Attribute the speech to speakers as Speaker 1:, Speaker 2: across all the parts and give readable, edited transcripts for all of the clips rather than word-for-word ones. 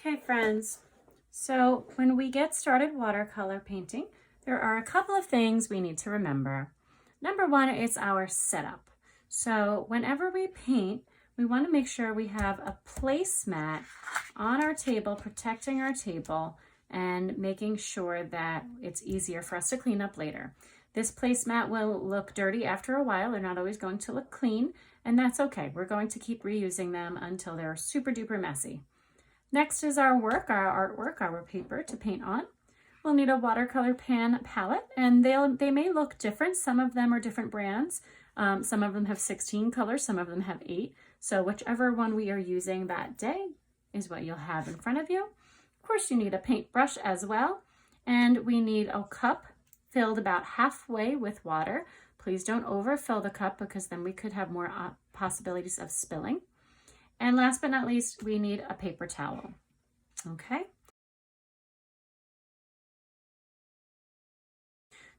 Speaker 1: Okay, friends, so when we get started watercolor painting, there are a couple of things we need to remember. Number one, it's our setup. So whenever we paint, we want to make sure we have a placemat on our table, protecting our table and making sure that it's easier for us to clean up later. This placemat will look dirty after a while. They're not always going to look clean, and that's okay. We're going to keep reusing them until they're super duper messy. Next is our work, our artwork, our paper to paint on. We'll need a watercolor pan palette, and they may look different. Some of them are different brands. Some of them have 16 colors, some of them have 8. So whichever one we are using that day is what you'll have in front of you. Of course, you need a paintbrush as well, and we need a cup filled about halfway with water. Please don't overfill the cup because then we could have more possibilities of spilling. And last but not least, we need a paper towel. Okay.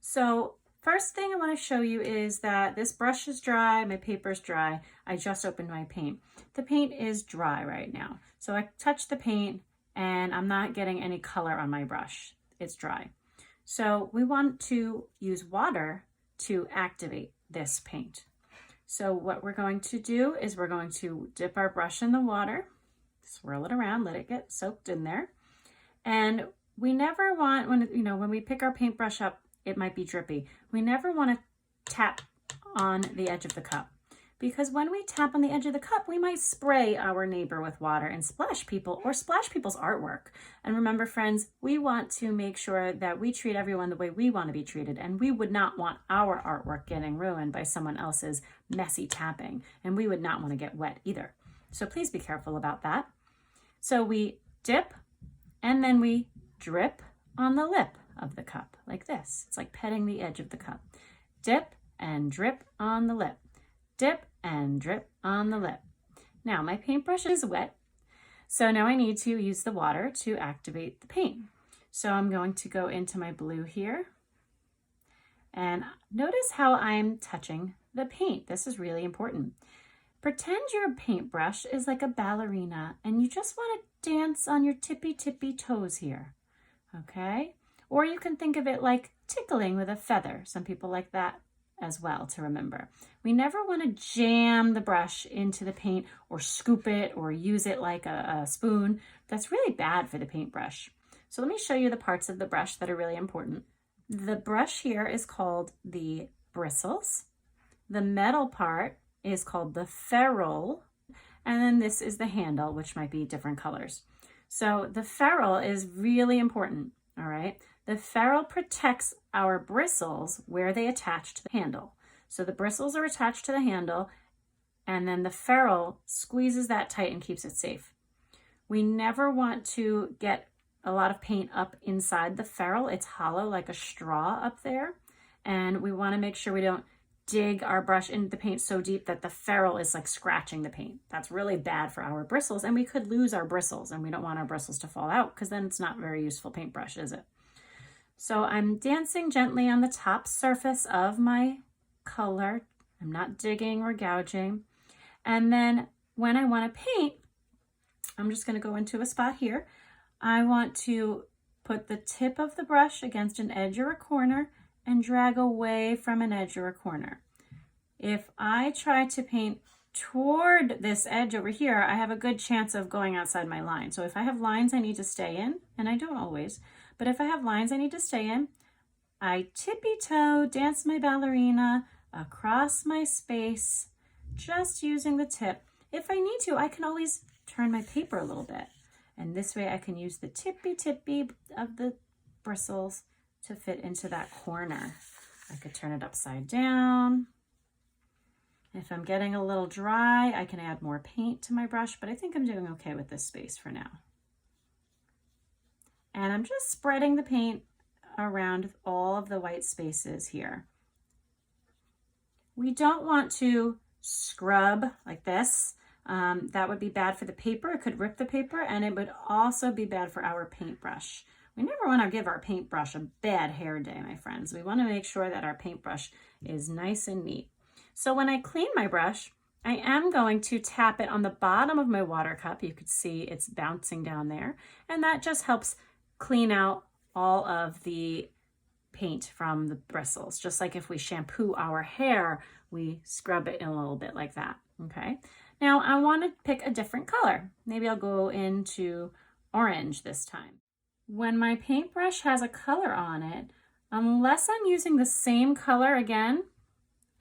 Speaker 1: So first thing I want to show you is that this brush is dry, my paper's dry. I just opened my paint. The paint is dry right now. So I touched the paint and I'm not getting any color on my brush. It's dry. So we want to use water to activate this paint. So what we're going to do is we're going to dip our brush in the water, swirl it around, let it get soaked in there. And we never want, when we pick our paintbrush up, it might be drippy. We never want to tap on the edge of the cup, because when we tap on the edge of the cup, we might spray our neighbor with water and splash people or splash people's artwork. And remember, friends, we want to make sure that we treat everyone the way we want to be treated, and we would not want our artwork getting ruined by someone else's messy tapping, and we would not want to get wet either. So please be careful about that. So we dip and then we drip on the lip of the cup like this. It's like petting the edge of the cup. Dip and drip on the lip. Dip and drip on the lip. Now my paintbrush is wet, so now I need to use the water to activate the paint. So I'm going to go into my blue here, and notice how I'm touching the paint. This is really important. Pretend your paintbrush is like a ballerina and you just want to dance on your tippy toes here, okay? Or you can think of it like tickling with a feather. Some people like that as well to remember. We never want to jam the brush into the paint or scoop it or use it like a spoon. That's really bad for the paintbrush. So let me show you the parts of the brush that are really important. The brush here is called the bristles. The metal part is called the ferrule. And then this is the handle, which might be different colors. So the ferrule is really important, all right? The ferrule protects our bristles where they attach to the handle. So the bristles are attached to the handle, and then the ferrule squeezes that tight and keeps it safe. We never want to get a lot of paint up inside the ferrule. It's hollow like a straw up there, and we want to make sure we don't dig our brush into the paint so deep that the ferrule is like scratching the paint. That's really bad for our bristles, and we could lose our bristles, and we don't want our bristles to fall out because then it's not a very useful paintbrush, is it? So I'm dancing gently on the top surface of my color. I'm not digging or gouging. And then when I want to paint, I'm just going to go into a spot here. I want to put the tip of the brush against an edge or a corner and drag away from an edge or a corner. If I try to paint toward this edge over here, I have a good chance of going outside my line. So if I have lines I need to stay in, and I don't always, but if I have lines I need to stay in, I tippy toe, dance my ballerina across my space, just using the tip. If I need to, I can always turn my paper a little bit. And this way I can use the tippy of the bristles to fit into that corner. I could turn it upside down. If I'm getting a little dry, I can add more paint to my brush, but I think I'm doing okay with this space for now. And I'm just spreading the paint around all of the white spaces here. We don't want to scrub like this. That would be bad for the paper. It could rip the paper, and it would also be bad for our paintbrush. We never want to give our paintbrush a bad hair day, my friends. We want to make sure that our paintbrush is nice and neat. So when I clean my brush, I am going to tap it on the bottom of my water cup. You could see it's bouncing down there, and that just helps clean out all of the paint from the bristles. Just like if we shampoo our hair, we scrub it in a little bit like that, okay? Now I want to pick a different color. Maybe I'll go into orange this time. When my paintbrush has a color on it, unless I'm using the same color again,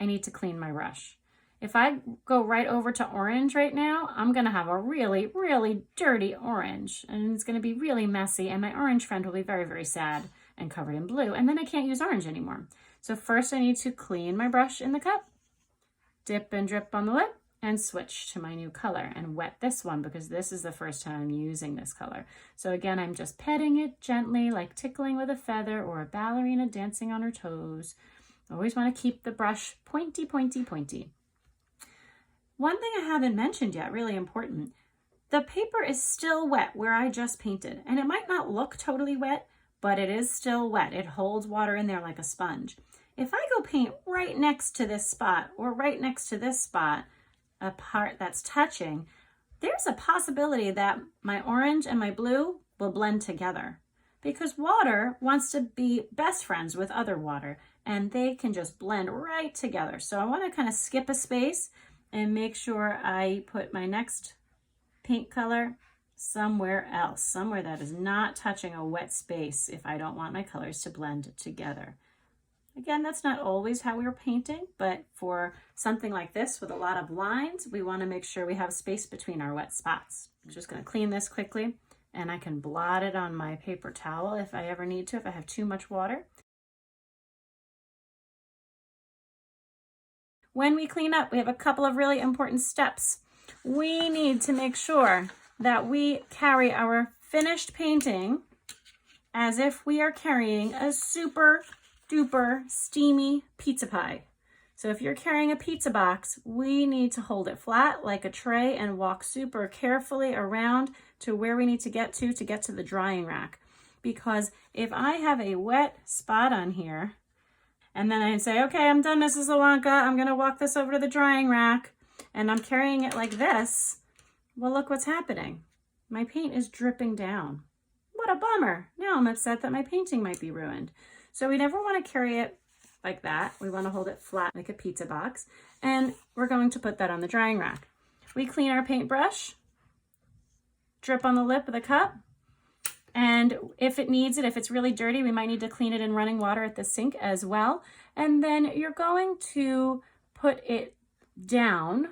Speaker 1: I need to clean my brush. If I go right over to orange right now, I'm gonna have a really, really dirty orange, and it's gonna be really messy, and my orange friend will be very, very sad and covered in blue, and then I can't use orange anymore. So first I need to clean my brush in the cup, dip and drip on the lip, and switch to my new color and wet this one because this is the first time I'm using this color. So again, I'm just petting it gently, like tickling with a feather or a ballerina dancing on her toes. Always want to keep the brush pointy, pointy, pointy. One thing I haven't mentioned yet, really important, the paper is still wet where I just painted, and it might not look totally wet, but it is still wet. It holds water in there like a sponge. If I go paint right next to this spot or right next to this spot, a part that's touching, there's a possibility that my orange and my blue will blend together because water wants to be best friends with other water and they can just blend right together. So I want to kind of skip a space and make sure I put my next paint color somewhere else, somewhere that is not touching a wet space if I don't want my colors to blend together. Again, that's not always how we're painting, but for something like this with a lot of lines, we want to make sure we have space between our wet spots. I'm just going to clean this quickly, and I can blot it on my paper towel if I ever need to, if I have too much water. When we clean up, we have a couple of really important steps. We need to make sure that we carry our finished painting as if we are carrying a super duper steamy pizza pie. So if you're carrying a pizza box, we need to hold it flat like a tray and walk super carefully around to where we need to get to the drying rack. Because if I have a wet spot on here, and then I say, okay, I'm done, Mrs. Iwanka, I'm gonna walk this over to the drying rack, and I'm carrying it like this, well, look what's happening. My paint is dripping down. What a bummer. Now I'm upset that my painting might be ruined. So we never want to carry it like that. We want to hold it flat like a pizza box. And we're going to put that on the drying rack. We clean our paintbrush, drip on the lip of the cup. And if it needs it, if it's really dirty, we might need to clean it in running water at the sink as well. And then you're going to put it down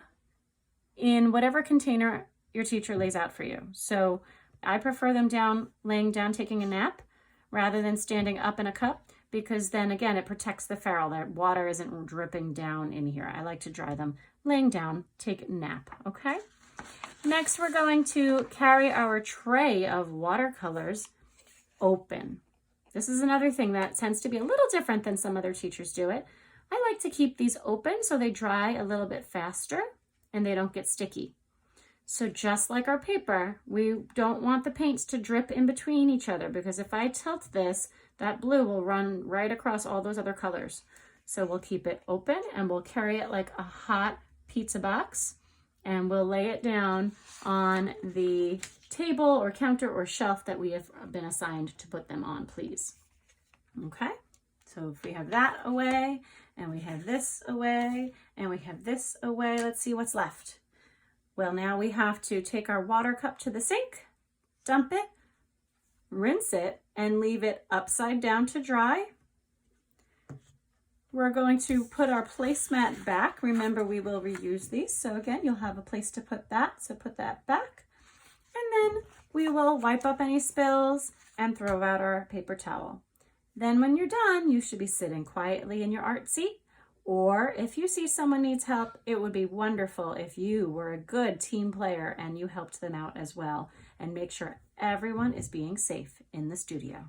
Speaker 1: in whatever container your teacher lays out for you. So I prefer them laying down, taking a nap, rather than standing up in a cup, because then again, it protects the ferrule. That water isn't dripping down in here. I like to dry them laying down, take a nap, okay? Next, we're going to carry our tray of watercolors open. This is another thing that tends to be a little different than some other teachers do it. I like to keep these open so they dry a little bit faster and they don't get sticky. So just like our paper, we don't want the paints to drip in between each other because if I tilt this, that blue will run right across all those other colors. So we'll keep it open and we'll carry it like a hot pizza box and we'll lay it down on the table or counter or shelf that we have been assigned to put them on, please. Okay, so if we have that away and we have this away and we have this away, let's see what's left. Well, now we have to take our water cup to the sink, dump it, rinse it, and leave it upside down to dry. We're going to put our placemat back. Remember, we will reuse these. So again, you'll have a place to put that. So put that back. And then we will wipe up any spills and throw out our paper towel. Then when you're done, you should be sitting quietly in your art seat. Or if you see someone needs help, it would be wonderful if you were a good team player and you helped them out as well. And make sure everyone is being safe in the studio.